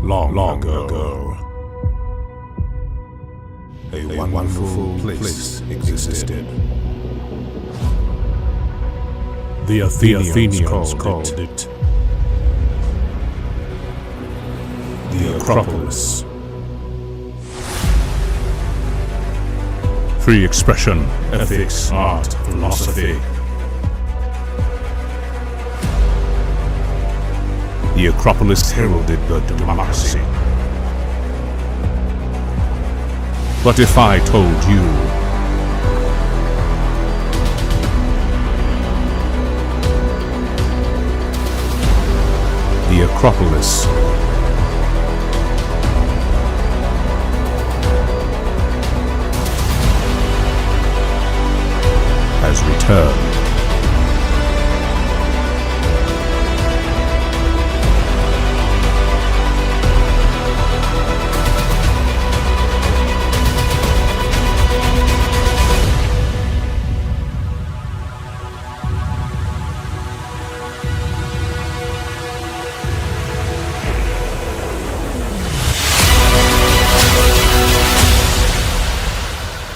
long ago, a wonderful place existed. The Athenians called it the Acropolis. Free expression, ethics, art, philosophy. The Acropolis heralded the democracy. But if I told you the Acropolis has returned.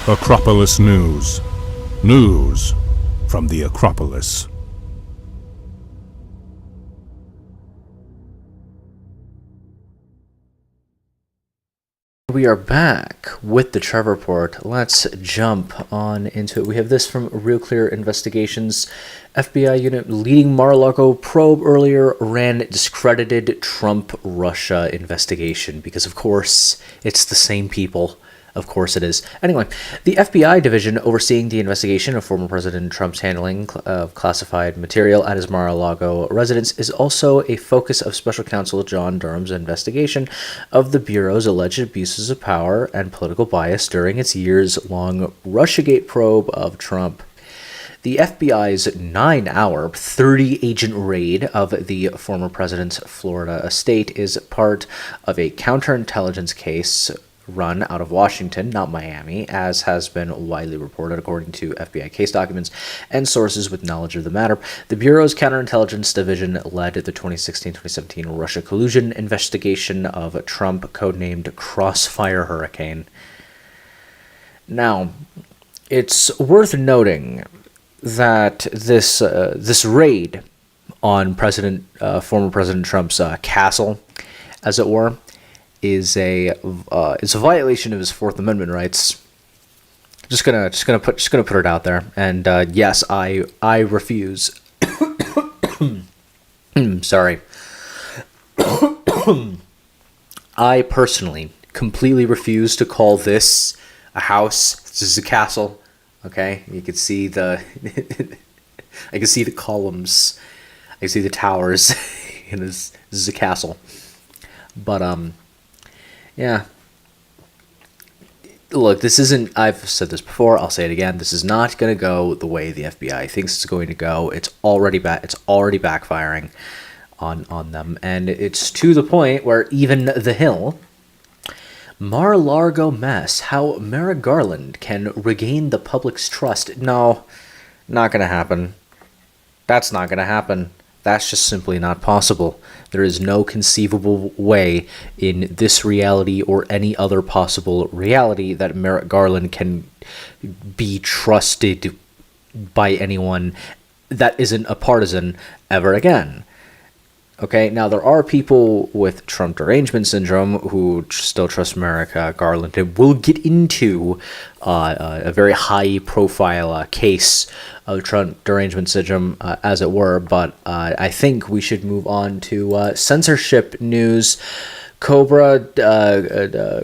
Acropolis News. News from the Acropolis. We are back with the Trevor Report. Let's jump on into it. We have this from Real Clear Investigations. FBI unit leading Mar-a-Lago probe earlier ran discredited Trump-Russia investigation because, of course, it's the same people. Of course it is. Anyway, the FBI division overseeing the investigation of former President Trump's handling of classified material at his Mar-a-Lago residence is also a focus of Special Counsel John Durham's investigation of the Bureau's alleged abuses of power and political bias during its years-long Russiagate probe of Trump. The FBI's 9-hour, 30-agent raid of the former president's Florida estate is part of a counterintelligence case run out of Washington, not Miami, as has been widely reported according to FBI case documents and sources with knowledge of the matter. The Bureau's counterintelligence division led the 2016-2017 Russia collusion investigation of Trump, codenamed Crossfire Hurricane. Now, it's worth noting that this raid on former President Trump's castle, as it were, is a violation of his Fourth Amendment rights. Just gonna put it out there. And yes, I refuse. Sorry. I personally completely refuse to call this a house. This is a castle. Okay, you can see I can see the columns. I can see the towers. And this is a castle. But yeah. Look, this isn't, I've said this before, I'll say it again, this is not going to go the way the FBI thinks it's going to go. It's already backfiring on them, and it's to the point where even The Hill, Mar-a-Lago mess, how Merrick Garland can regain the public's trust. No, not going to happen. That's not going to happen. That's just simply not possible. There is no conceivable way in this reality or any other possible reality that Merrick Garland can be trusted by anyone that isn't a partisan ever again. Okay, now there are people with Trump derangement syndrome who still trust Merrick Garland, and we'll get into a very high-profile case of Trump derangement syndrome, as it were, but I think we should move on to censorship news. Cobra,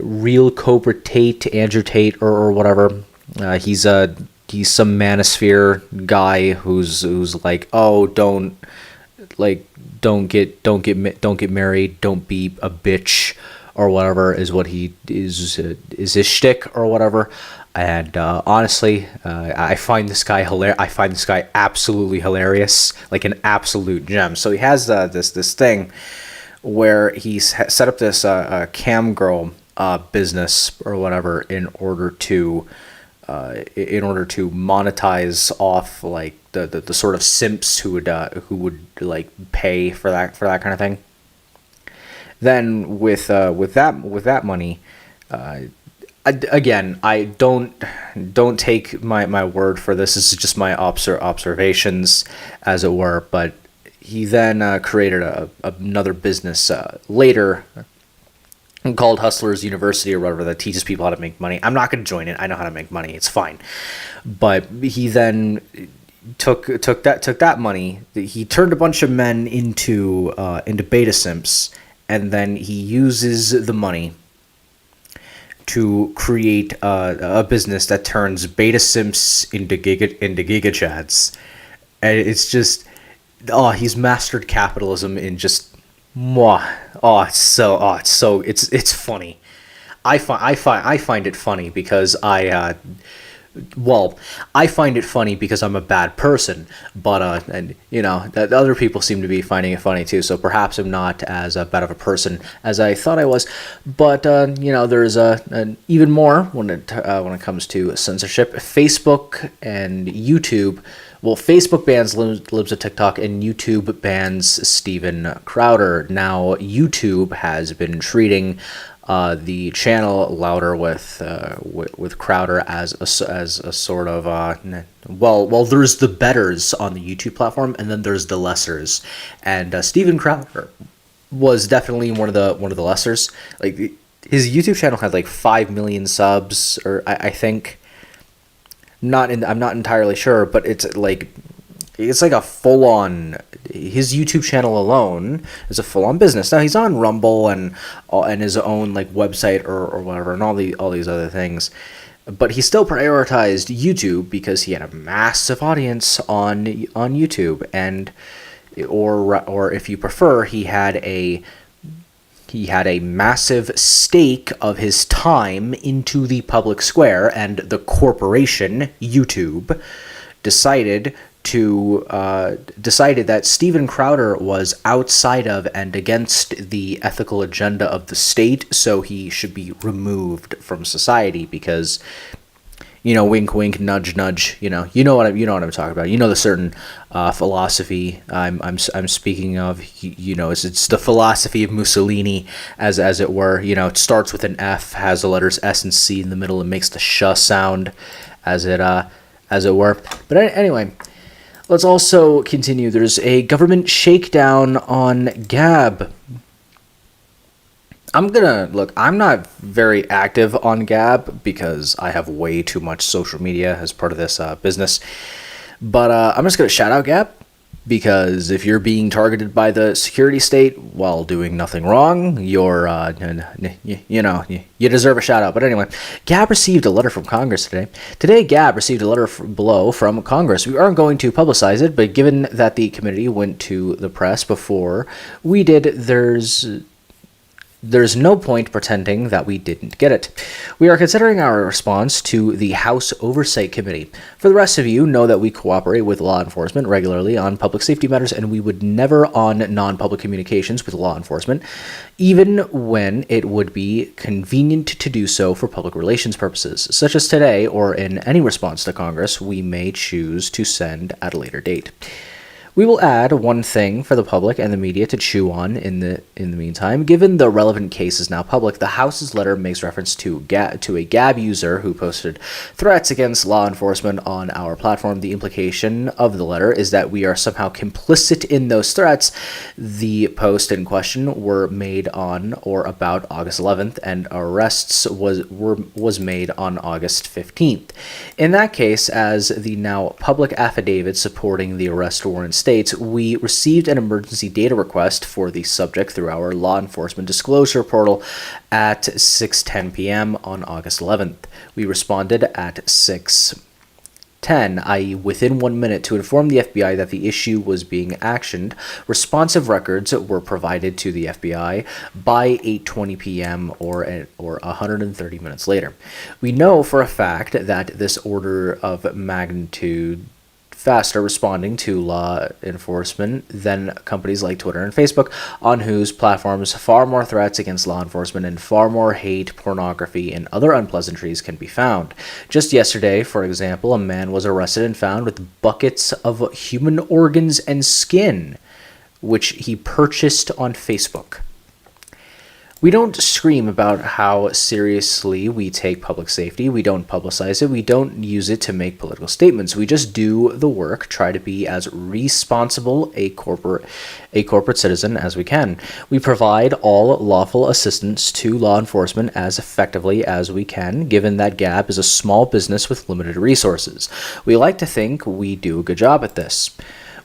real Cobra Tate, Andrew Tate, or whatever. He's some manosphere guy who's like, oh, don't get married, don't be a bitch, or whatever is what he is his shtick or whatever. And honestly, I find this guy I find this guy absolutely hilarious, like an absolute gem. So he has this thing where he's set up this cam girl business or whatever in order to monetize off like the sort of simps who would like pay for that kind of thing. Then with that money, again, I don't take my word for this. This is just my observations, as it were. But he then created another business later called Hustlers University or whatever, that teaches people how to make money. I'm not going to join it. I know how to make money. It's fine. But he then took that money. He turned a bunch of men into beta simps, and then he uses the money to create a business that turns beta simps into giga chads. And it's just, he's mastered capitalism in just mwah. It's funny. I find it funny because I find it funny because I'm a bad person, but and that other people seem to be finding it funny too. So perhaps I'm not as bad of a person as I thought I was. But there's an even more when it comes to censorship. Facebook and YouTube. Well, Facebook bans libs of TikTok, and YouTube bans Steven Crowder. Now, YouTube has been treating the channel Louder with Crowder as a sort of there's the betters on the YouTube platform, and then there's the lessers, and Steven Crowder was definitely one of the lessers. Like, his YouTube channel had like 5 million subs, or I think. I'm not entirely sure, but it's like a full-on. His YouTube channel alone is a full-on business. Now he's on Rumble and his own like website or whatever, and all these other things, but he still prioritized YouTube because he had a massive audience on YouTube, and or if you prefer, he had a massive stake of his time into the public square, and the corporation YouTube decided that Steven Crowder was outside of and against the ethical agenda of the state, so he should be removed from society because, wink, wink, nudge, nudge. You know what I'm talking about. The certain philosophy I'm speaking of. It's the philosophy of Mussolini, as it were. It starts with an F, has the letters S and C in the middle, and makes the sh sound, as it were. But anyway, let's also continue. There's a government shakedown on Gab. I'm not very active on Gab because I have way too much social media as part of this business. But I'm just going to shout out Gab, because if you're being targeted by the security state while doing nothing wrong, you deserve a shout out. But anyway, Gab received a letter from Congress today. Today, Gab received a letter below from Congress. We aren't going to publicize it, but given that the committee went to the press before we did, there's no point pretending that we didn't get it. We are considering our response to the House Oversight Committee. For the rest of you, know that we cooperate with law enforcement regularly on public safety matters, and we would never on non-public communications with law enforcement, even when it would be convenient to do so for public relations purposes, such as today or in any response to Congress we may choose to send at a later date. We will add one thing for the public and the media to chew on in the meantime. Given the relevant case is now public, the House's letter makes reference to a Gab user who posted threats against law enforcement on our platform. The implication of the letter is that we are somehow complicit in those threats. The post in question were made on or about August 11th, and arrests was made on August 15th. In that case, as the now public affidavit supporting the arrest warrant states, we received an emergency data request for the subject through our law enforcement disclosure portal at 6:10 p.m. on August 11th. We responded at 6:10, i.e. within 1 minute, to inform the FBI that the issue was being actioned. Responsive records were provided to the FBI by 8:20 p.m. or 130 minutes later. We know for a fact that this order of magnitude faster responding to law enforcement than companies like Twitter and Facebook, on whose platforms far more threats against law enforcement and far more hate, pornography, and other unpleasantries can be found. Just yesterday, for example, a man was arrested and found with buckets of human organs and skin, which he purchased on Facebook. We don't scream about how seriously we take public safety. We don't publicize it. We don't use it to make political statements. We just do the work, try to be as responsible a corporate citizen as we can. We provide all lawful assistance to law enforcement as effectively as we can, given that GAB is a small business with limited resources. We like to think we do a good job at this.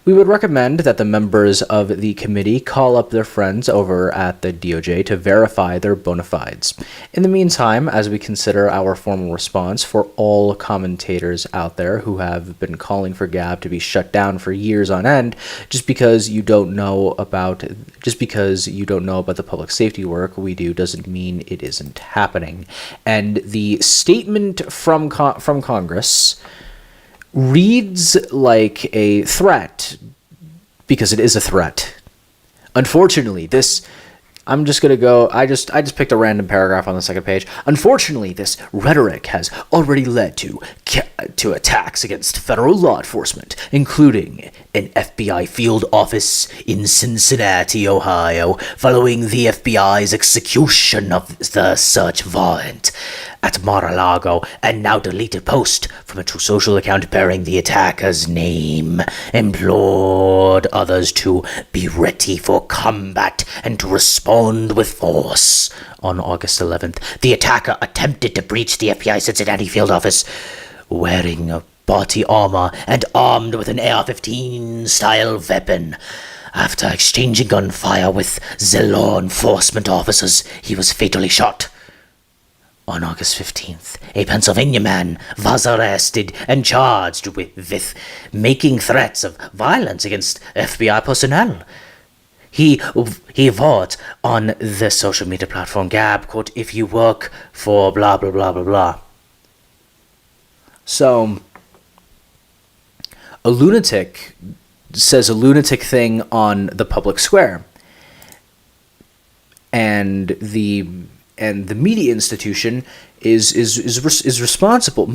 We would recommend that the members of the committee call up their friends over at the DOJ to verify their bona fides. In the meantime, as we consider our formal response for all commentators out there who have been calling for GAB to be shut down for years on end, just because you don't know about the public safety work we do doesn't mean it isn't happening. And the statement from Congress reads like a threat because it is a threat. Unfortunately, I'm just going to go, I just picked a random paragraph on the second page. Unfortunately, this rhetoric has already led to attacks against federal law enforcement, including an FBI field office in Cincinnati, Ohio, following the FBI's execution of the search warrant at Mar-a-Lago, and now deleted post from a True Social account bearing the attacker's name, implored others to be ready for combat and to respond with force. On August 11th, the attacker attempted to breach the FBI Cincinnati field office wearing a body armor and armed with an AR-15 style weapon. After exchanging gunfire with the law enforcement officers, he was fatally shot. On August 15th, a Pennsylvania man was arrested and charged with making threats of violence against FBI personnel. He wrote on the social media platform Gab, quote, "If you work for blah, blah, blah, blah, blah." So, a lunatic says a lunatic thing on the public square. And the media institution is responsible.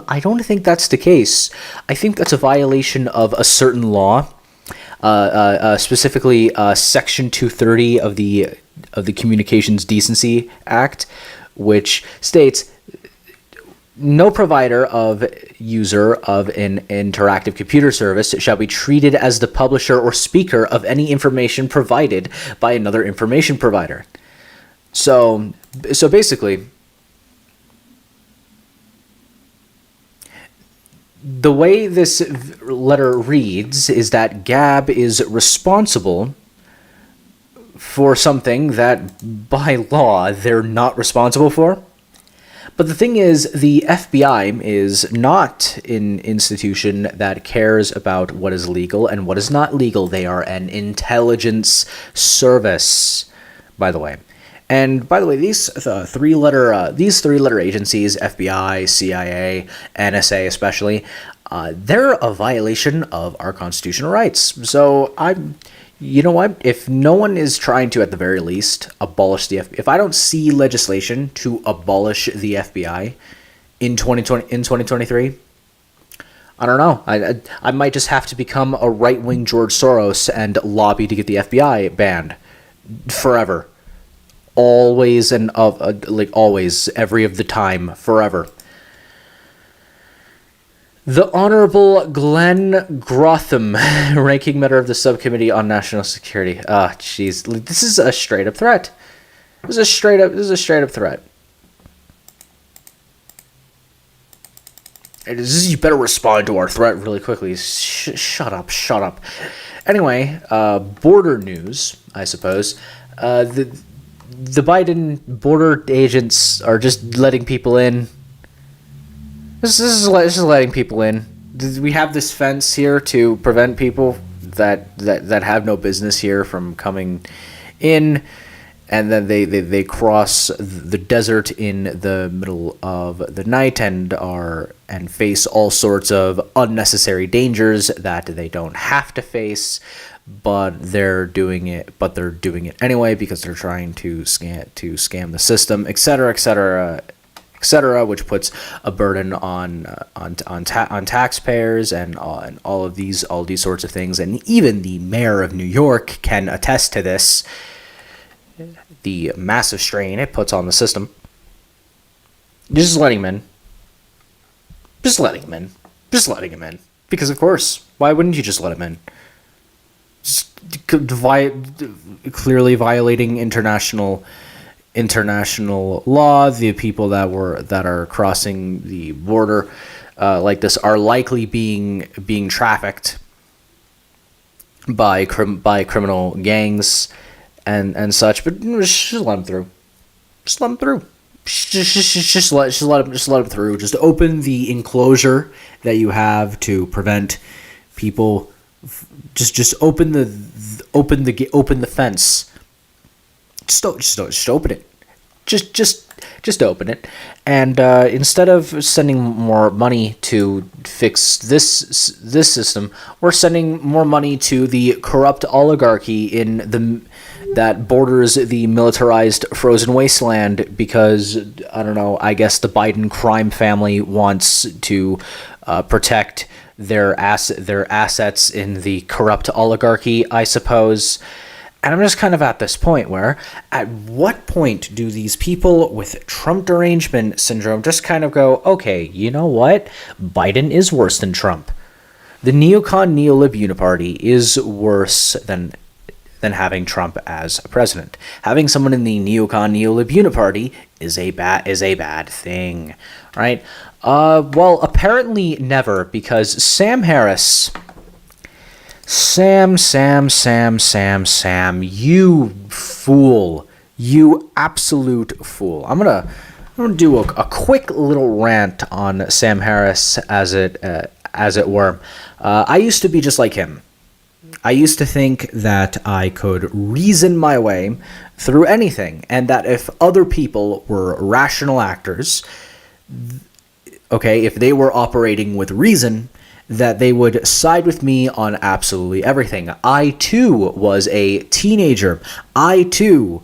I don't think that's the case. I think that's a violation of a certain law, specifically Section 230 of the Communications Decency Act, which states no provider of user of an interactive computer service shall be treated as the publisher or speaker of any information provided by another information provider. So basically, the way this letter reads is that Gab is responsible for something that by law they're not responsible for. But the thing is, the FBI is not an institution that cares about what is legal and what is not legal. They are an intelligence service, by the way. And by the way, these three-letter agencies, FBI, CIA, NSA especially, they're a violation of our constitutional rights. So you know what? If no one is trying to, at the very least, abolish the FBI, if I don't see legislation to abolish the FBI in 2023, I don't know. I might just have to become a right-wing George Soros and lobby to get the FBI banned forever, always and always, every of the time, forever. The Honorable Glenn Grotham, ranking member of the Subcommittee on National Security. Jeez, this is a straight up threat. This is a straight up threat. You better respond to our threat really quickly. Shut up. Anyway, border news, I suppose. The Biden border agents are just letting people in. This is letting people in. We have this fence here to prevent people that have no business here from coming in, and then they cross the desert in the middle of the night and face all sorts of unnecessary dangers that they don't have to face, but they're doing it anyway because they're trying to scam the system, etc., etc., which puts a burden on taxpayers and all these sorts of things. And even the mayor of New York can attest to this, the massive strain it puts on the system. Just letting him in. Just letting him in. Just letting him in. Because of course, why wouldn't you just let him in? Just clearly violating international law. The people that are crossing the border like this are likely being trafficked by criminal gangs and such. But just let them through. Just let them through. Just let them through. Just open the enclosure that you have to prevent people. Just open the fence. Just open it. Just open it. And instead of sending more money to fix this system, we're sending more money to the corrupt oligarchy that borders the militarized frozen wasteland, because I don't know, I guess the Biden crime family wants to protect their assets in the corrupt oligarchy, I suppose. And I'm just kind of at this point where, at what point do these people with Trump derangement syndrome just kind of go, okay, you know what? Biden is worse than Trump. The neocon neolib uniparty is worse than having Trump as a president. Having someone in the neocon neolib uniparty is a bad thing, right? Well, apparently never, because Sam Harris, Sam, you fool, you absolute fool. I'm gonna do a quick little rant on Sam Harris, as it were. I used to be just like him. I used to think that I could reason my way through anything, and that if other people were rational actors, okay, if they were operating with reason, that they would side with me on absolutely everything. I too was a teenager. I too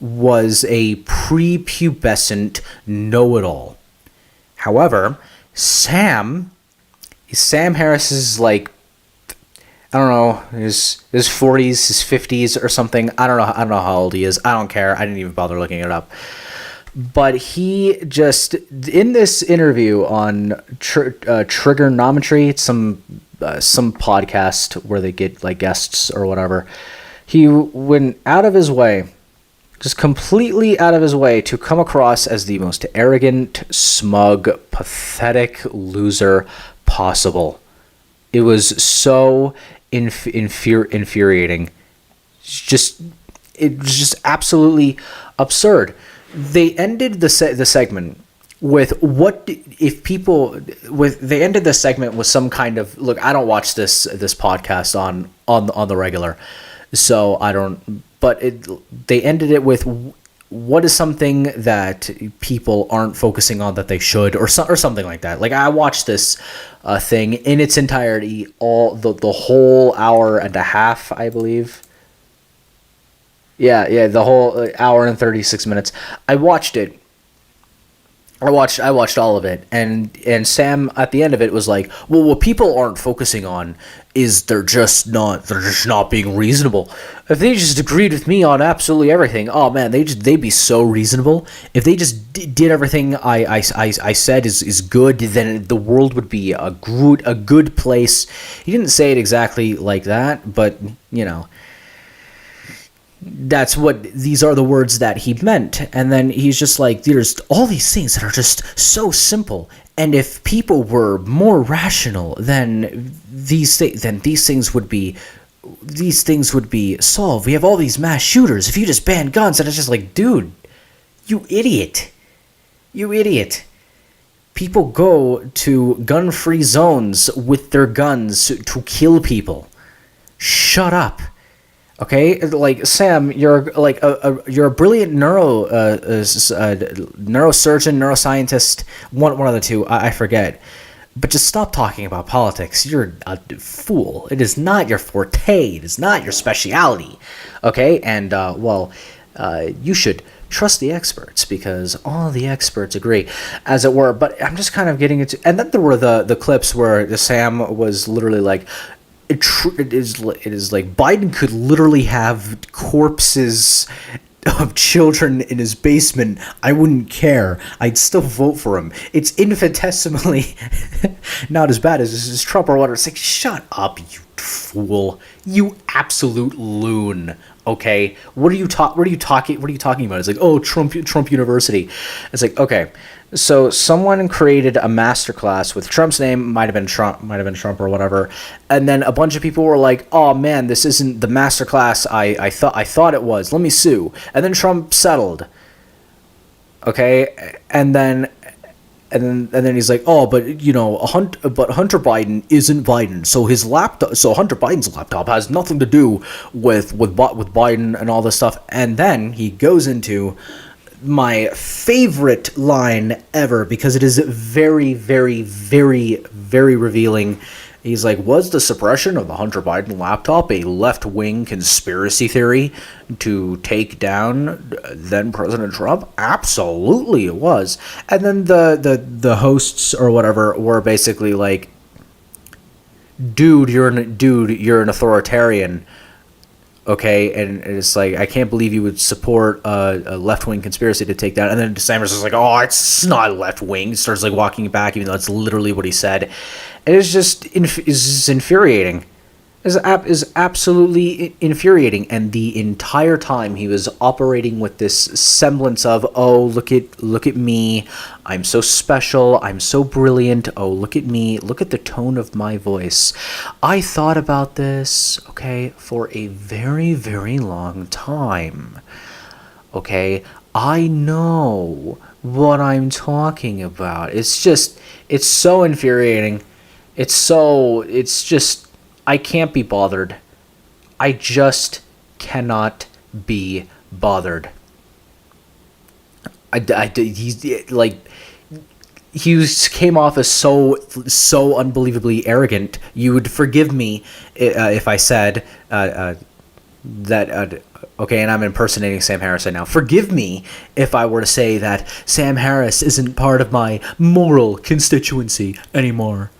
was a prepubescent know-it-all. However, Sam Harris is like, I don't know, his 40s, his 50s or something. I don't know how old he is. I don't care. I didn't even bother looking it up. But he just, in this interview on Trigonometry, it's some podcast where they get like guests or whatever, he went out of his way, just completely out of his way, to come across as the most arrogant, smug, pathetic loser possible. It was so infuriating. It was just absolutely absurd. They ended the segment with they ended the segment with some kind of, look, I don't watch this podcast on the regular, so I don't, but they ended it with, what is something that people aren't focusing on that they should, or something like that. Like, I watched this thing in its entirety, all the whole hour and a half, I believe. Yeah, the whole hour and 36 minutes. I watched it. I watched all of it, and Sam at the end of it was like, well, what people aren't focusing on is they're just not being reasonable. If they just agreed with me on absolutely everything, oh man, they'd be so reasonable. If they just did everything I said is good, then the world would be a good place. He didn't say it exactly like that, but you know, these are the words that he meant. And then he's just like, there's all these things that are just so simple, and if people were more rational, then these things would be solved. We have all these mass shooters. If you just ban guns, and it's just like, dude, you idiot. People go to gun-free zones with their guns to kill people. Shut up. Okay, like, Sam, you're like you're a brilliant neurosurgeon, neuroscientist, one of the two, I forget. But just stop talking about politics. You're a fool. It is not your forte. It is not your speciality. Okay, and you should trust the experts because all the experts agree, as it were. But I'm just kind of getting into, and then there were the clips where the Sam was literally like, it is like Biden could literally have corpses of children in his basement. I wouldn't care. I'd still vote for him. It's infinitesimally not as bad as Trump or whatever. It's like, shut up, you fool, you absolute loon. Okay, what are you talking about? It's like, oh, Trump University. It's like, okay, so someone created a masterclass with Trump's name, might have been Trump or whatever, and then a bunch of people were like, oh man, this isn't the masterclass I thought it was. Let me sue. And then Trump settled. Okay, and then he's like, oh, but you know, Hunter Biden isn't Biden, so Hunter Biden's laptop has nothing to do with Biden and all this stuff. And then he goes into my favorite line ever, because it is very, very, very, very revealing. He's like, was the suppression of the Hunter Biden laptop a left-wing conspiracy theory to take down then President Trump? Absolutely it was. And then the hosts or whatever were basically like, dude, you're an authoritarian. Okay, and it's like, I can't believe you would support a left-wing conspiracy to take down. And then DeSantis is like, oh, it's not left-wing. He starts like walking back, even though it's literally what he said. And it's just infuriating. Is absolutely infuriating. And the entire time he was operating with this semblance of, oh, look at me, I'm so special, I'm so brilliant, oh, look at me, look at the tone of my voice. I thought about this, okay, for a very, very long time. Okay, I know what I'm talking about. It's so infuriating. It's just, I can't be bothered. I just cannot be bothered. He's like, he came off as so unbelievably arrogant. You would forgive me if I said that. Okay, and I'm impersonating Sam Harris right now. Forgive me if I were to say that Sam Harris isn't part of my moral constituency anymore.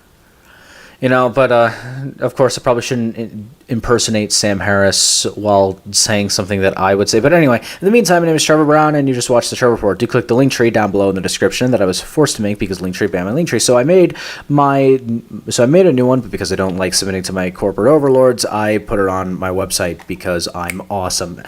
You know, but of course I probably shouldn't impersonate Sam Harris while saying something that I would say. But anyway, in the meantime, my name is Trevor Brown, and you just watched the Trevor Report. Do click the link tree down below in the description that I was forced to make because Linktree banned my Linktree. So I made a new one, but because I don't like submitting to my corporate overlords, I put it on my website because I'm awesome.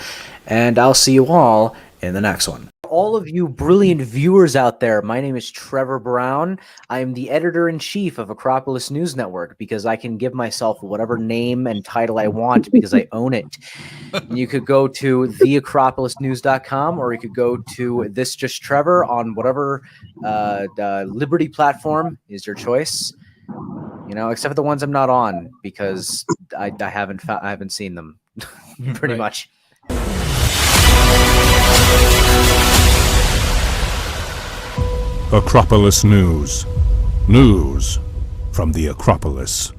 And I'll see you all in the next one. All of you brilliant viewers out there, my name is Trevor Brown. I am the editor-in-chief of Acropolis News Network because I can give myself whatever name and title I want because I own it. You could go to theacropolisnews.com, or you could go to This Just Trevor on whatever Liberty platform is your choice. You know, except for the ones I'm not on because I haven't seen them pretty much. Acropolis News. News from the Acropolis.